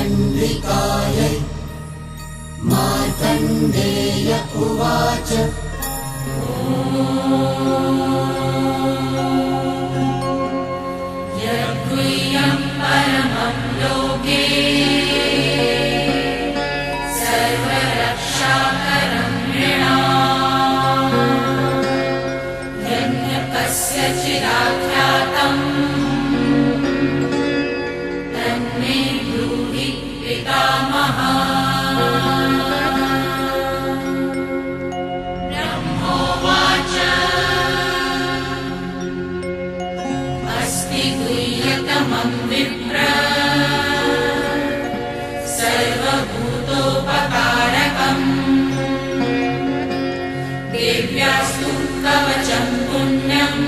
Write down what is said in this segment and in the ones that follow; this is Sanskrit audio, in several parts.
चन्द्रिकायै मार्कण्डेय उवाच यद्गुह्यं परमं लोके सर्वरक्षाकरं नृणाम् यन्न कस्यचिदाख्यातम् तन्मे ब्रूहि पितामहः। ब्रह्मोवाच अस्ति गुह्यतमं विप्र सर्वभूतोपकारकम् देव्यास्तु कवचं पुण्यम्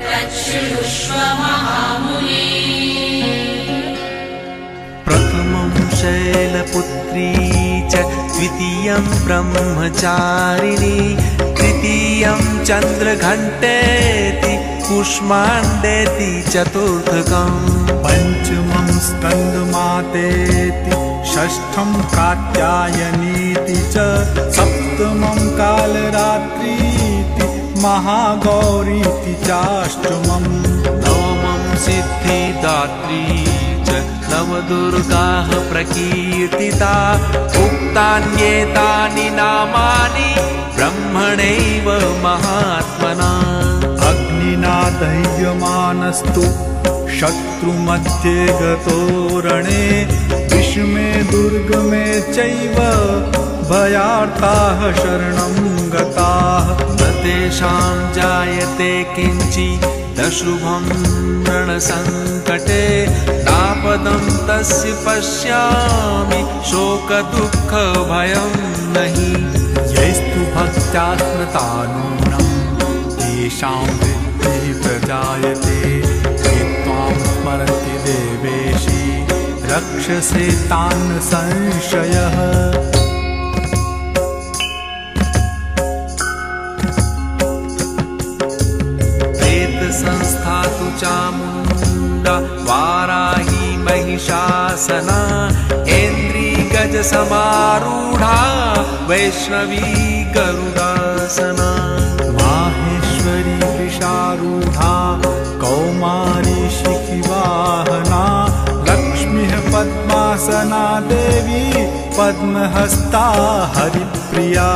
तच्छृणुष्व महामुने। प्रथमं शैलपुत्री च द्वितीयं ब्रह्मचारिणी तृतीयं चन्द्रघण्टेति कूष्माण्डेति चतुर्थकम् पञ्चमं स्कन्दमातेति षष्ठं कात्यायनीति च सप्तमं कालरात्रीति महागौरीति चाष्टमम् नवमं सिद्धिदात्री च नवदुर्गाः प्रकीर्तिता उक्तान्येतानि नामानि ब्रह्मणैव महात्मना। अग्निना दह्यमानस्तु शत्रुमध्ये गतो रणे विषमे दुर्गमे चैव भयार्ताः शरणं गताः न तेषां जायते किञ्चिदशुभं रणसङ्कटे नापदं तस्य पश्यामि शोकदुःखभयं नहि। यैस्तु भक्त्या स्मृता नूनं तेषां वृद्धिः प्रजायते ये त्वां स्मरन्ति देवेशि रक्षसे तान् संशयः। संस्था तु चामुण्डा वाराही महिषासना ऐन्द्री गजसमारूढा वैष्णवी गरुडासना माहेश्वरी वृषारूढा कौमारी शिखिवाहना लक्ष्मीः पद्मासना देवी पद्महस्ता हरिप्रिया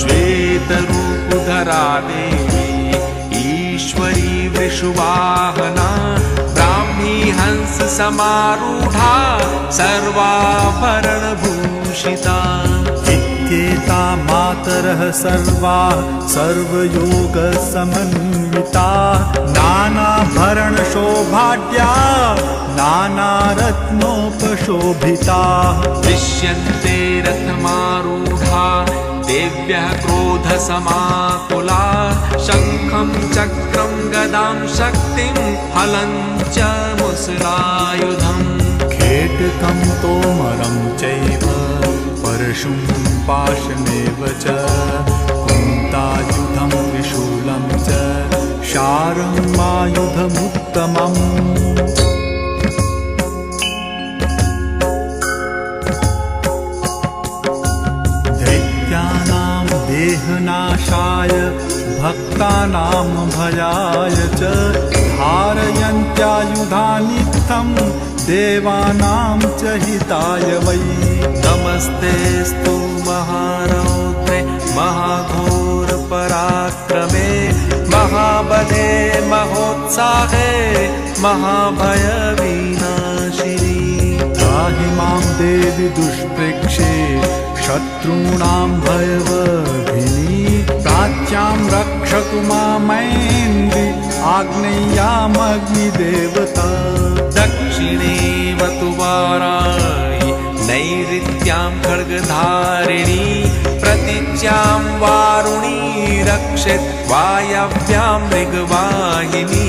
श्वेतरूपधरा देवी ईश्वरी वृषुवाहना ब्राह्मी हंस समारूढा सर्वाभरणभूषिता इत्येता मातरः सर्वाः सर्वयोगसमन्विताः नानाभरणशोभाढ्या नानारत्नोपशोभिताः दृश्यन्ते रथमारूढा देव्यः क्रोधसमाकुला शङ्खं चक्रं गदां शक्तिं हलं च मुसलायुधम् खेटकं तोमरं चैव परशुं पाशमेव च कुन्तायुधं त्रिशूलं च शारङ्गायुधमुत्तमम् देहनाशाय भक्तानां भयाय च धारयन्त्यायुधानित्थं देवानां च हिताय वै। नमस्तेस्तु महारौद्रे महाघोरपराक्रमे महाबले महोत्साहे महाभयविनाशिनी त्राहि मां देवि दुष्प्रेक्षे शत्रूणां भयवभिनी प्राच्यां रक्षतु मामैन्द्रि आग्नेयामग्निदेवता दक्षिणे वतु वाराहि नैऋत्यां खड्गधारिणी प्रतीच्यां वारुणी रक्षेत् वायव्यां मृगवाहिनी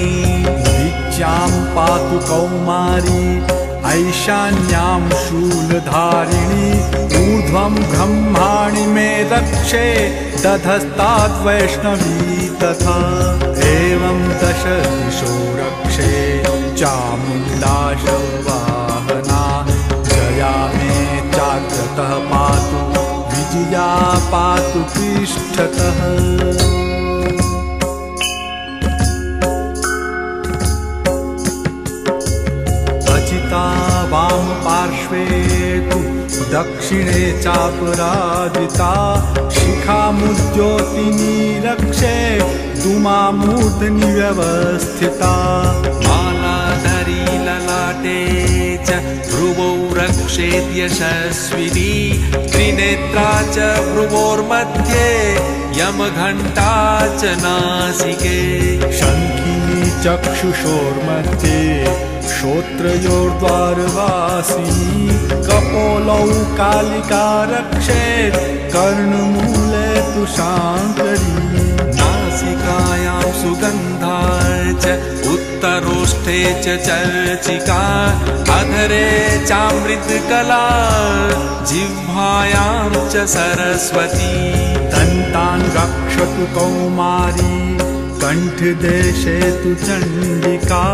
दिच्यां पातु कौमारी ऐशान्यां शूलधारिणी ऊर्ध्वं ब्रह्माणि मे रक्षे दधस्ताद्वैष्णवी तथा एवं दश दिशो रक्षे चामुण्डाशवाहना। पृष्ठतः। अजिता वाम पार्श्वे तु दक्षिणे चापराजिता शिखामुद्योतिनी रक्षे धूमामूर्धनि व्यवस्थिता। मालाधरी ललाटे च भ्रुवौ रक्षेत् यशस्विनी त्रिनेत्रा च भ्रुवोर्मध्ये यमघण्टा च नासिके। शङ्खिनी चक्षुषोर्मध्ये श्रोत्रयोर्द्वारवासिनी कपोलौ कालिका रक्षेत् कर्णमूले तु शाङ्करी। नासिकायां सुगन्धा च उत्तरोष्ठे च चर्चिका अधरे चामृतकला जिह्वायां च सरस्वती। दन्तान् रक्षतु कौमारी कण्ठदेशे तु चण्डिका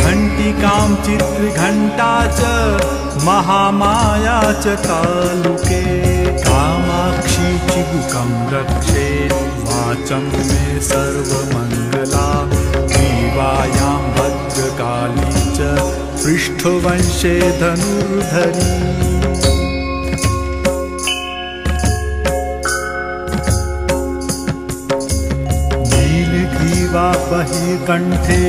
घण्टिकां चित्रघण्टा च महामाया च तालुके। कामाक्षी चिबुकं रक्षेत् वाचं मे सर्वमङ्गला ग्रीवायां भद्रकाली च पृष्ठवंशे धनुर्धरी। नीलग्रीवा बहिर्कण्ठे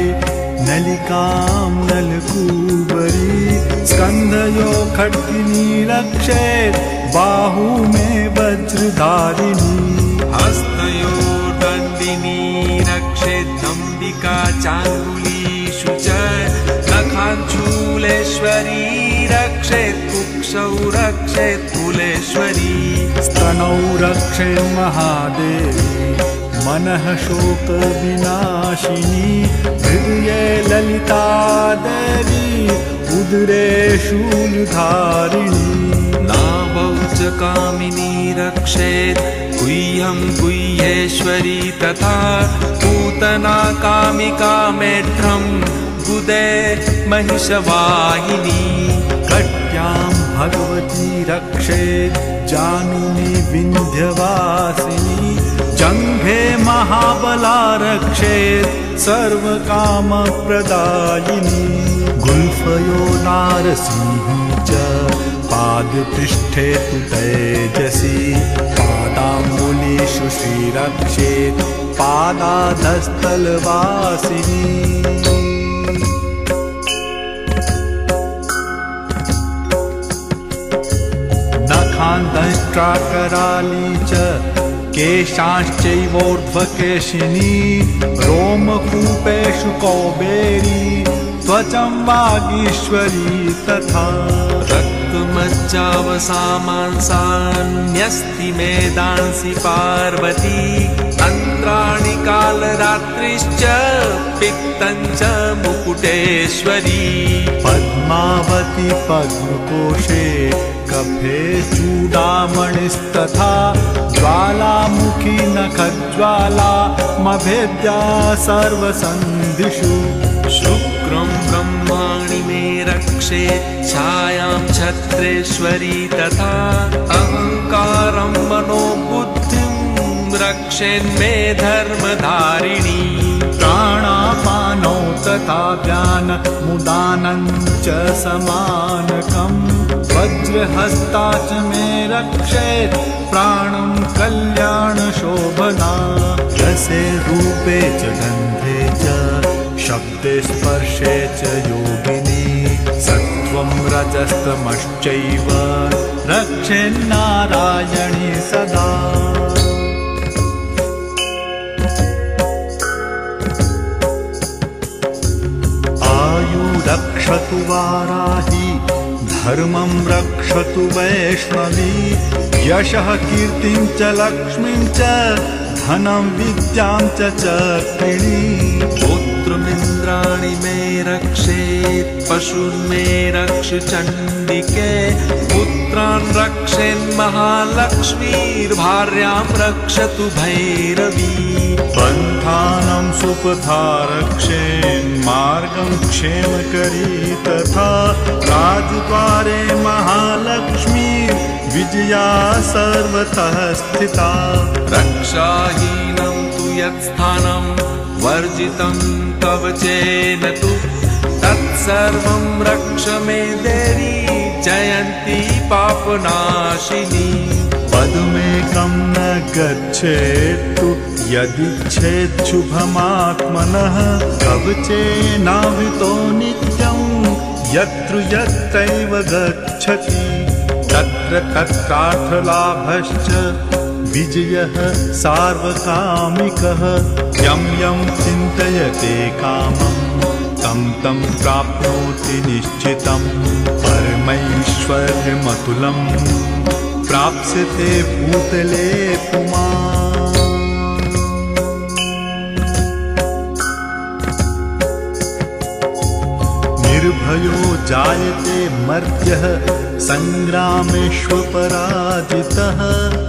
नलिकां नलकूबरी स्कन्धयो खड्गिनी रक्षेत् बाहू मे वज्रधारिणी। हस्तयो दण्डिनी रक्षेदम्बिका चाङ्गुलीषु च नखाञ्चूलेश्वरी रक्षेत् कुक्षौ रक्षेत् कुलेश्वरी। स्तनौ रक्षेन्महादेवी मनः शोकविनाशिनी हृदये ललिता देवी उदरे शूलधारिणी। नाभौ च कामिनी रक्षेत् गुह्यं गुह्येश्वरी तथा पूतना कामिका मेढ्रं गुदे महिषवाहिनी। कट्यां भगवती रक्षेत् जानुनी विन्ध्यवासिनी जङ्घे महाबला रक्षेत् सर्वकामप्रदायिनी। गुल्फयो नारसिंही च पादपृष्ठे तु तेजसी पादाम्बुलीषु श्रीरक्षेत् पादाधस्तलवासिनी। नखान्दष्ट्राकराली च केशांश्चैवोर्ध्वकेशिनी रोमकूपेषु कौबेरी त्वचं वागीश्वरी तथा। रक्तमज्जावसामांसान्यस्ति मेदांसि पार्वती तन्त्राणि कालरात्रिश्च पित्तं च मुकुटेश्वरी। पद्मावती पद्मकोशे कफे चूडामणिस्तथा ज्वालामुखी नखज्वाला मभेद्या सर्वसन्धिषु। शुक्रं ब्रह्माणि मे रक्षेत् छायां छत्रेश्वरी तथा अहङ्कारं मनोबुद्धिं रक्षेन्मे धर्मधारिणी। प्राणापानौ तथा व्यानमुदानं च समानकं वज्रहस्ता च मे रक्षेत् प्राणं कल्याणशोभना। रसे रूपे च गन्धे च शब्दे स्पर्शे च योगिनी सत्त्वं रजस्तमश्चैव रक्षेन्नारायणी सदा। रक्षतु वाराही धर्मं रक्षतु वैष्णवी यशः कीर्तिं च लक्ष्मीं च धनं विद्यां च चक्रिणी पुत्रमिन्द्राणि मे रक्षेत् पशुन्मे रक्ष चण्डिके पुत्रान् रक्षेन्महालक्ष्मीर्भार्यां रक्षतु भैरवी बन्धानं सुपथा रक्षेन्मार्गं क्षेमकरी तथा राजद्वारे महालक्ष्मी विजया सर्वतः स्थिता रक्षाहीनं तु यत्स्थानं वर्जितं कवचेन तु तत्सर्वं रक्ष मे देवी जयन्ती पापनाशिनी पदमेकं न गच्छेत्तु यदिच्छेच्छुभमात्मनः कवचेनावृतो नित्यं यत्र यत्रैव गच्छति तत्र तत्रार्थलाभश्च विजयः सार्वकामिकः यं यं चिन्तयते कामं तं तं प्राप्नोति निश्चितं परमैश्वर्यमतुलं प्राप्स्यते भूतले पुमान् निर्भयो जायते मर्त्यः सङ्ग्रामेष्वपराजितः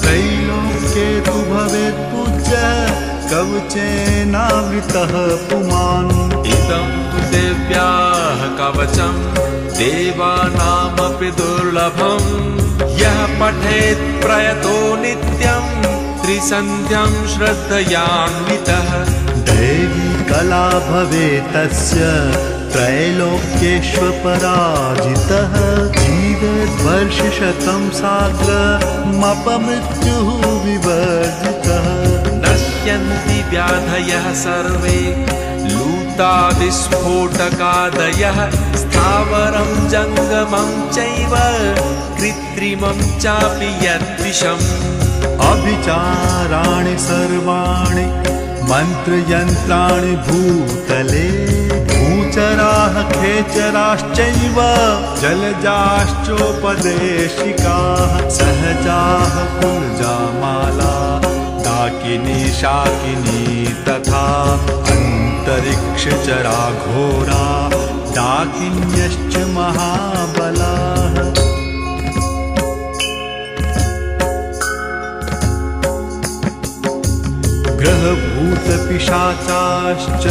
त्रैलोक्ये तु भवेत् पूज्यः कवचेनावृतः पुमान् इदं तु देव्याः कवचं देवानामपि दुर्लभं यः पठेत् प्रयतो नित्यं त्रिसन्ध्यां श्रद्धयान्वितः देवी कला भवेत् तस्य त्रैलोक्येष्वपराजितः जीवेत् वर्षशतं साग्रमपमृत्युः विवर्जितः नश्यन्ति व्याधयः सर्वे लूतादिस्फोटकादयः स्थावरं जङ्गमं चैव कृत्रिमं चापि यद्विषम् अभिचाराणि सर्वाणि मन्त्रयन्त्राणि भूतले भूचराः खेचराश्चैव जलजाश्चोपदेशिकाः सहजाः पुञ्जामाला डाकिनी शाकिनी तथा अन्तरिक्षचरा घोरा डाकिन्यश्च महाबलाः ग्रहभूतपिशाचाश्च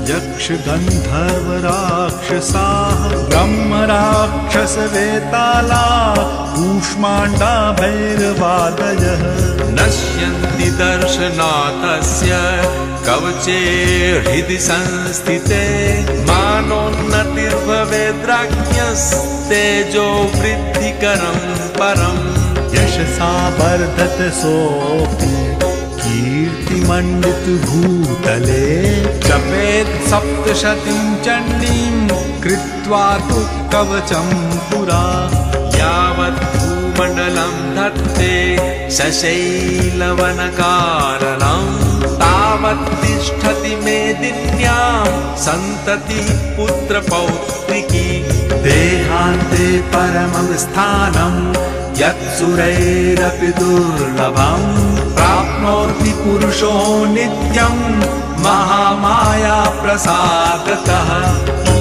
यक्षगन्धर्वराक्षसाः ब्रह्मराक्षसवेताला कूष्माण्डा भैरवादयः नश्यन्ति दर्शनातस्य कवचे हृदि संस्थिते मानोन्नतिर्भवेद्राज्ञस्तेजो वृद्धिकरं परम् यशसा वर्धत सोऽपि कीर्तिमण्डित भूतले जपेत् सप्तशतीं चण्डीं कृत्वा तु कवचं पुरा यावत् भूमण्डलं धत्ते सशैलवनकारणं तावत् तिष्ठति मेदिन्यां सन्ततिः पुत्रपौत्रिकी देहान्ते परमं स्थानं यत्सुरैरपि दुर्लभं प्राप्नोति पुरुषो नित्यं महामाया प्रसादतः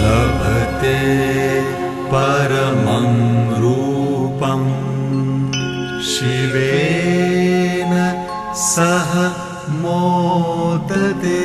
लभते परमं रूपं शिवेन सह मोदते।